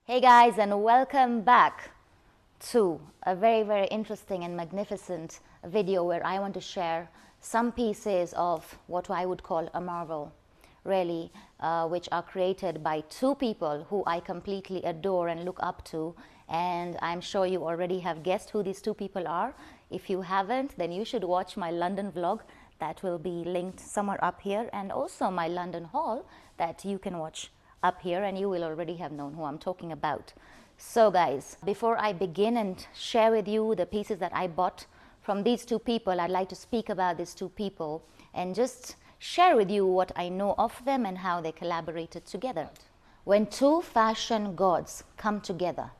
Hey guys, and welcome back to a very interesting and magnificent video where I want to share some pieces of what I would call a marvel, really, which are created by two people who I completely adore and look up to. And I'm sure you already have guessed who these two people are. If you haven't, then you should watch my London vlog that will be linked somewhere up here, and also my London haul that you can watch up here, and you will already have known who I'm talking about. So guys, before I begin and share with you the pieces that I bought from these two people, I'd like to speak about these two people and just share with you what I know of them and how they collaborated together. When two fashion gods come together,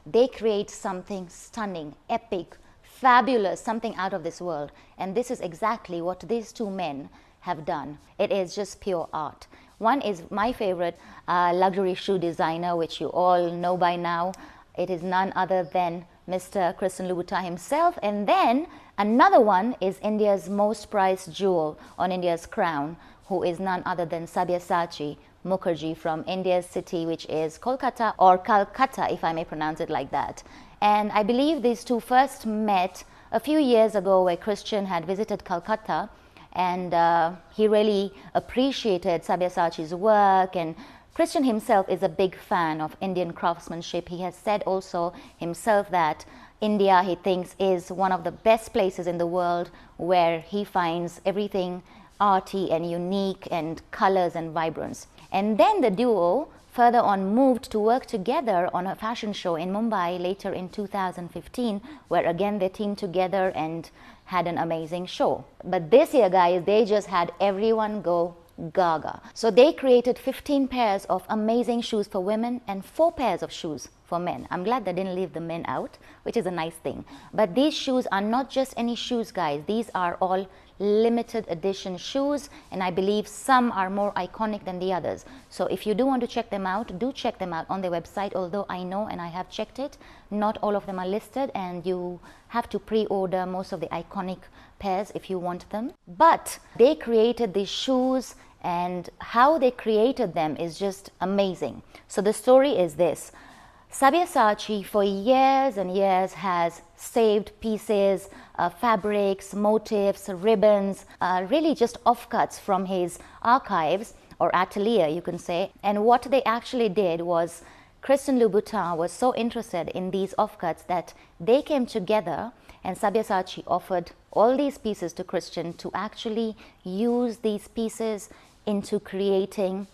they create something stunning, epic, fabulous, something out of this world. And this is exactly what these two men have done. It is just pure art. One is my favorite luxury shoe designer, which you all know by now. It is none other than Mr. Christian Louboutin himself. And then another one is India's most prized jewel on India's crown, who is none other than SABYASACHI Mukherjee from India's city, which is Kolkata, or Calcutta, if I may pronounce it like that. And I believe these two first met a few years ago, where Christian had visited Calcutta, and he really appreciated SABYASACHI's work. And Christian himself is a big fan of Indian craftsmanship. He has said also himself that India, he thinks, is one of the best places in the world where he finds everything arty and unique and colors and vibrance. And then the duo further on moved to work together on a fashion show in Mumbai later in 2015, where again they teamed together and had an amazing show. But this year, guys, they just had everyone go gaga. So they created 15 pairs of amazing shoes for women and 4 pairs of shoes for men. I'm glad they didn't leave the men out, which is a nice thing. But these shoes are not just any shoes, guys. These are all limited edition shoes, and I believe some are more iconic than the others. So if you do want to check them out, do check them out on their website, although I know, and I have checked it, not all of them are listed, and you have to pre-order most of the iconic pairs if you want them. But they created these shoes, and how they created them is just amazing. So the story is this. SABYASACHI for years and years has saved pieces, fabrics, motifs, ribbons, really just offcuts from his archives or atelier, you can say. And what they actually did was, Christian Louboutin was so interested in these offcuts that they came together, and SABYASACHI offered all these pieces to Christian to actually use these pieces into creating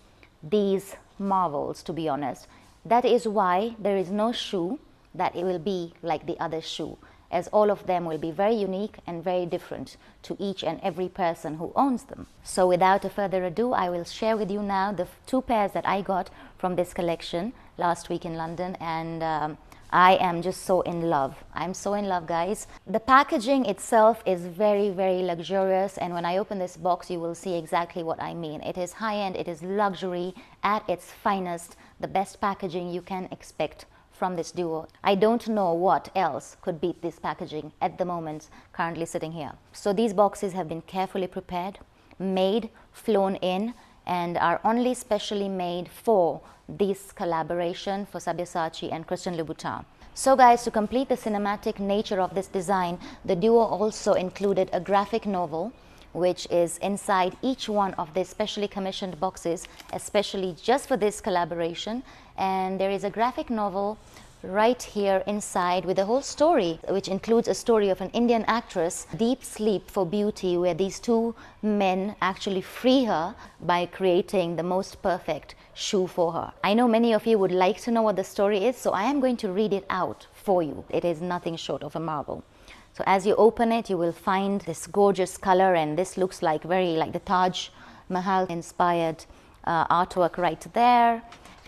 these marvels, to be honest. That is why there is no shoe that it will be like the other shoe, as all of them will be very unique and very different to each and every person who owns them. So without a further ado, I will share with you now the 2 pairs that I got from this collection last week in London, and I am just so in love. I'm so in love, guys. The packaging itself is very luxurious, and when I open this box, you will see exactly what I mean. It is high-end, it is luxury at its finest, the best packaging you can expect from this duo. I don't know what else could beat this packaging at the moment currently sitting here. So these boxes have been carefully prepared, made, flown in, and are only specially made for this collaboration for SABYASACHI and Christian Louboutin. So guys, to complete the cinematic nature of this design, the duo also included a graphic novel, which is inside each one of these specially commissioned boxes, especially just for this collaboration. And there is a graphic novel right here inside with the whole story, which includes a story of an Indian actress, deep sleep for beauty, where these two men actually free her by creating the most perfect shoe for her. I know many of you would like to know what the story is, so I am going to read it out for you. It is nothing short of a marvel. So as you open it, you will find this gorgeous color, and this looks like very like the Taj Mahal inspired artwork right there.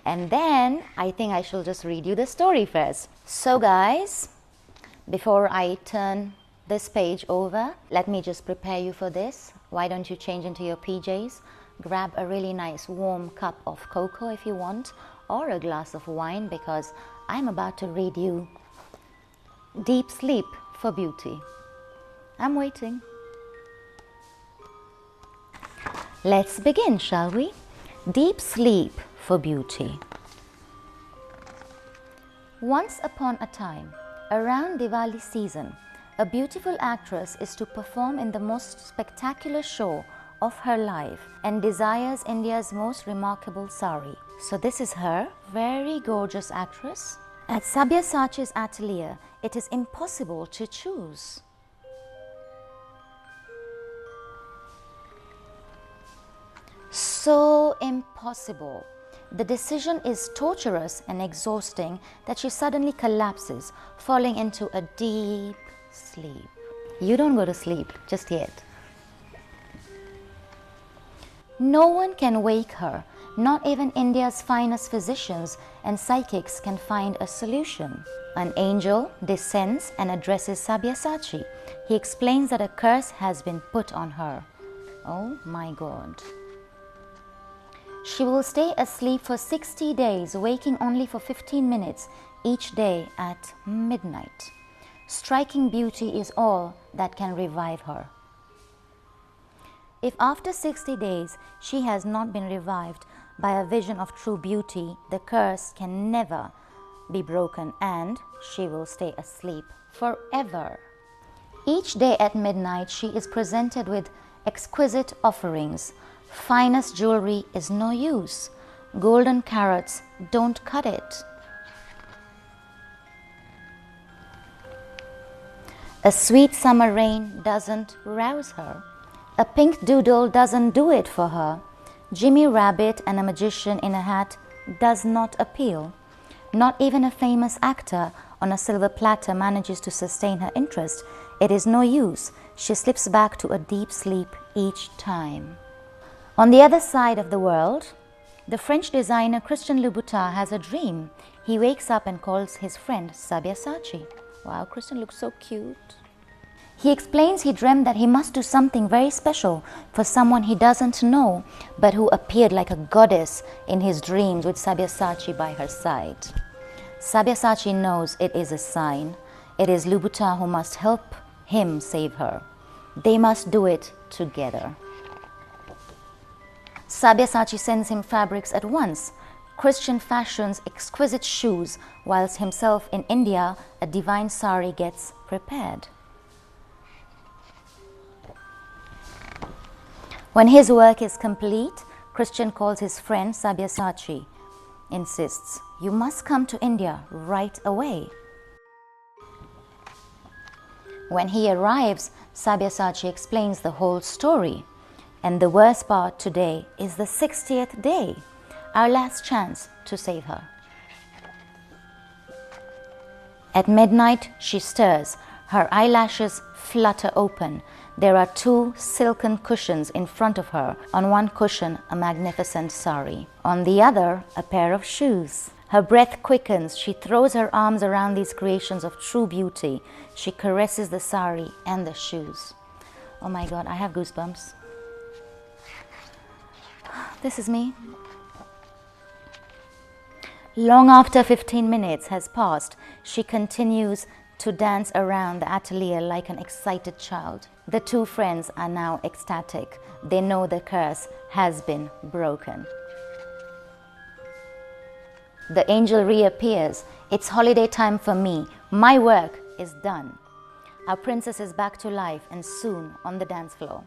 And then I think I shall just read you the story first. So guys, before I turn this page over, let me just prepare you for this. Why don't you change into your PJs? Grab a really nice warm cup of cocoa if you want, or a glass of wine, because I'm about to read you Deep Sleep for Beauty. I'm waiting. Let's begin, shall we? Deep Sleep for Beauty. Once upon a time, around Diwali season, a beautiful actress is to perform in the most spectacular show of her life and desires India's most remarkable sari. So this is her, very gorgeous actress. At SABYASACHI's atelier, it is impossible to choose. So impossible. The decision is torturous and exhausting that she suddenly collapses, falling into a deep sleep. You don't go to sleep just yet. No one can wake her. Not even India's finest physicians and psychics can find a solution. An angel descends and addresses SABYASACHI. He explains that a curse has been put on her. Oh my God. She will stay asleep for 60 days, waking only for 15 minutes each day at midnight. Striking beauty is all that can revive her. If after 60 days she has not been revived by a vision of true beauty, the curse can never be broken and she will stay asleep forever. Each day at midnight she is presented with exquisite offerings. Finest jewelry is no use. Golden carrots don't cut it. A sweet summer rain doesn't rouse her. A pink doodle doesn't do it for her. Jimmy Rabbit and a magician in a hat does not appeal. Not even a famous actor on a silver platter manages to sustain her interest. It is no use. She slips back to a deep sleep each time. On the other side of the world, the French designer Christian Louboutin has a dream. He wakes up and calls his friend SABYASACHI. Wow, Christian looks so cute. He explains he dreamt that he must do something very special for someone he doesn't know, but who appeared like a goddess in his dreams with SABYASACHI by her side. SABYASACHI knows it is a sign. It is Louboutin who must help him save her. They must do it together. SABYASACHI sends him fabrics at once. Christian fashions exquisite shoes, whilst himself in India, a divine sari gets prepared. When his work is complete, Christian calls his friend SABYASACHI, insists, "You must come to India right away." When he arrives, SABYASACHI explains the whole story. And the worst part today is the 60th day, our last chance to save her. At midnight, she stirs. Her eyelashes flutter open. There are 2 silken cushions in front of her. On one cushion, a magnificent sari. On the other, a pair of shoes. Her breath quickens. She throws her arms around these creations of true beauty. She caresses the sari and the shoes. Oh my God, I have goosebumps. This is me. Long after 15 minutes has passed, she continues to dance around the atelier like an excited child. The 2 friends are now ecstatic. They know the curse has been broken. The angel reappears. It's holiday time for me. My work is done. Our princess is back to life and soon on the dance floor.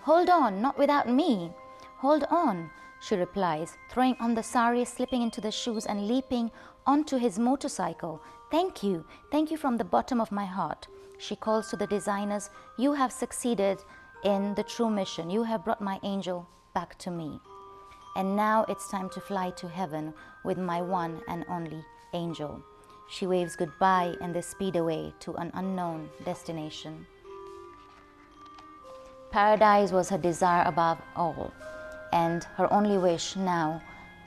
"Hold on, not without me." "Hold on," she replies, throwing on the sari, slipping into the shoes and leaping onto his motorcycle. Thank you from the bottom of my heart." She calls to the designers, "You have succeeded in the true mission. You have brought my angel back to me. And now it's time to fly to heaven with my one and only angel." She waves goodbye and they speed away to an unknown destination. Paradise was her desire above all, and her only wish now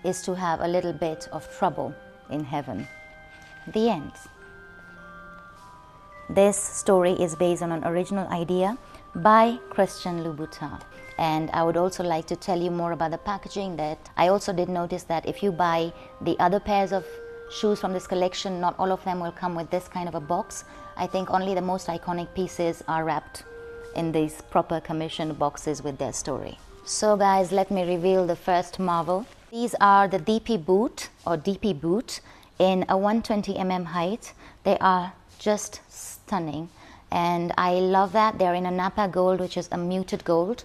is to have a little bit of trouble in heaven. The end. This story is based on an original idea by Christian Louboutin. And I would also like to tell you more about the packaging. That I also did notice that if you buy the other pairs of shoes from this collection, not all of them will come with this kind of a box. I think only the most iconic pieces are wrapped in these proper commissioned boxes with their story. So guys, let me reveal the first marvel. These are the DP boot or DP boot in a 120 mm height. They are just stunning, and I love that. They're in a Napa gold, which is a muted gold,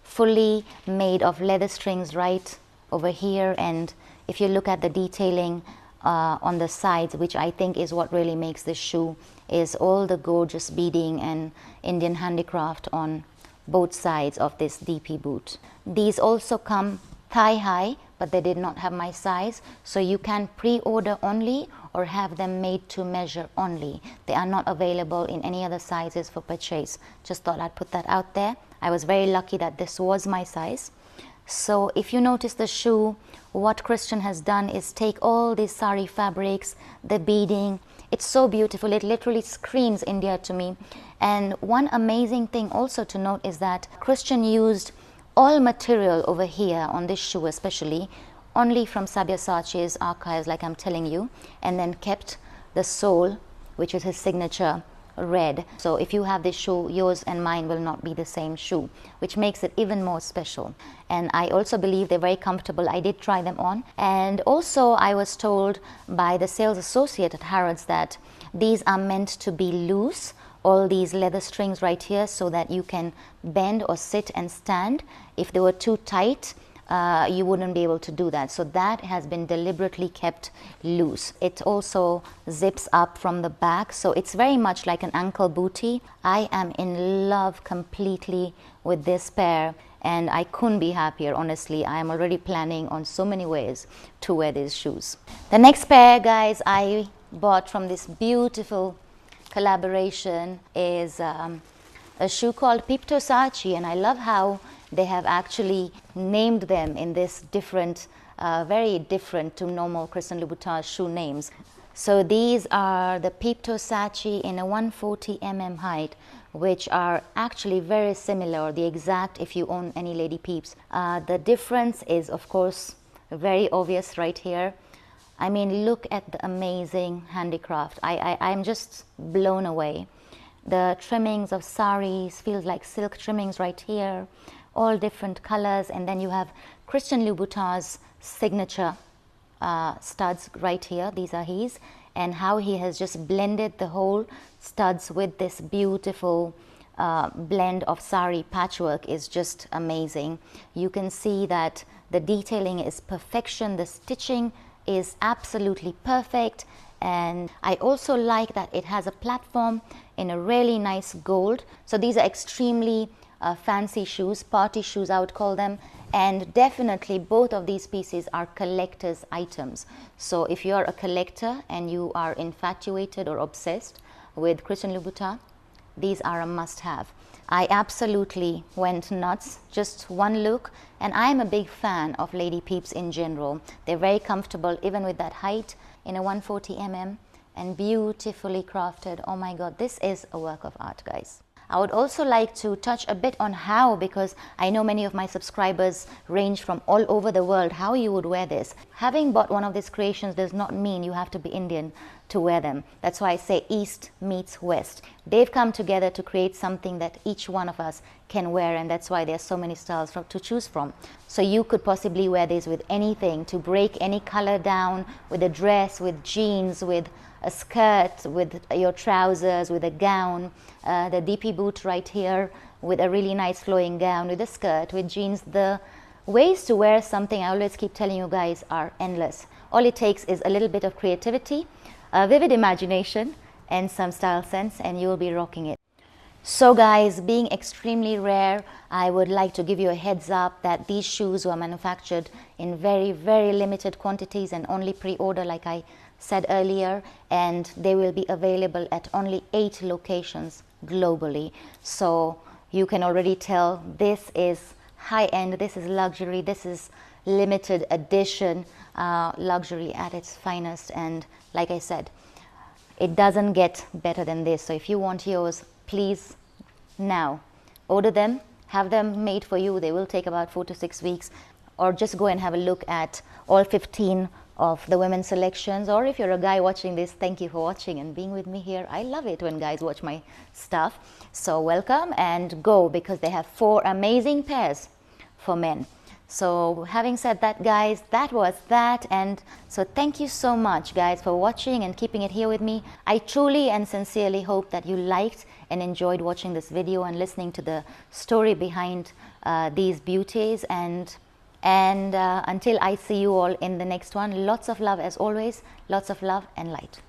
fully made of leather strings right over here. And if you look at the detailing on the sides, which I think is what really makes this shoe, is all the gorgeous beading and Indian handicraft on both sides of this DP boot. These also come thigh high, but they did not have my size, so you can pre-order only or have them made to measure only. They are not available in any other sizes for purchase. Just thought I'd put that out there. I was very lucky that this was my size. So if you notice the shoe, what Christian has done is take all these sari fabrics, the beading. It's so beautiful. It literally screams India to me. And one amazing thing also to note is that Christian used all material over here on this shoe, especially only from Sabyasachi's archives, like I'm telling you, and then kept the sole, which is his signature, red. So if you have this shoe, yours and mine will not be the same shoe, which makes it even more special. And I also believe they're very comfortable. I did try them on, and also I was told by the sales associate at Harrods that these are meant to be loose, all these leather strings right here, so that you can bend or sit and stand. If they were too tight, you wouldn't be able to do that. So that has been deliberately kept loose. It also zips up from the back, so it's very much like an ankle bootie. I am in love completely with this pair, and I couldn't be happier, honestly. I am already planning on so many ways to wear these shoes. The next pair, guys, I bought from this beautiful collaboration is a shoe called Peep Toe Sachi, and I love how they have actually named them in this different, very different to normal Christian Louboutin shoe names. So these are the Peep Toe Sachi in a 140 mm height, which are actually very similar, the exact, if you own any Lady Peeps. The difference is, of course, very obvious right here. I mean, look at the amazing handicraft. I'm just blown away. The trimmings of saris feels like silk trimmings right here, all different colors, and then you have Christian Louboutin's signature studs right here. These are his, and how he has just blended the whole studs with this beautiful blend of sari patchwork is just amazing. You can see that the detailing is perfection, the stitching is absolutely perfect, and I also like that it has a platform in a really nice gold. So these are extremely fancy shoes, party shoes I would call them, and definitely both of these pieces are collector's items. So if you are a collector and you are infatuated or obsessed with Christian Louboutin, these are a must-have. I absolutely went nuts, just one look, and I am a big fan of Lady Peeps in general. They're very comfortable even with that height in a 140 mm and beautifully crafted. Oh my god, this is a work of art, guys. I would also like to touch a bit on how, because I know many of my subscribers range from all over the world, how you would wear this. Having bought one of these creations does not mean you have to be Indian to wear them. That's why I say East meets West. They've come together to create something that each one of us can wear, and that's why there's so many styles to choose from. So you could possibly wear this with anything, to break any color down, with a dress, with jeans, with a skirt, with your trousers, with a gown, the DP boot right here with a really nice flowing gown, with a skirt, with jeans. The ways to wear something, I always keep telling you guys, are endless. All it takes is a little bit of creativity, a vivid imagination, and some style sense, and you will be rocking it. So guys, being extremely rare, I would like to give you a heads up that these shoes were manufactured in very, very limited quantities and only pre-order, like I said earlier, and they will be available at only 8 locations globally. So you can already tell this is high-end, this is luxury, this is limited edition luxury at its finest. And like I said, it doesn't get better than this. So if you want yours, please now order them, have them made for you. They will take about 4 to 6 weeks, or just go and have a look at all 15 of the women's selections. Or if you're a guy watching this, thank you for watching and being with me here. I love it when guys watch my stuff. So welcome and go, because they have 4 amazing pairs for men. So having said that, guys, that was that. And so thank you so much, guys, for watching and keeping it here with me. I truly and sincerely hope that you liked and enjoyed watching this video and listening to the story behind these beauties. And until I see you all in the next one, lots of love as always, lots of love and light.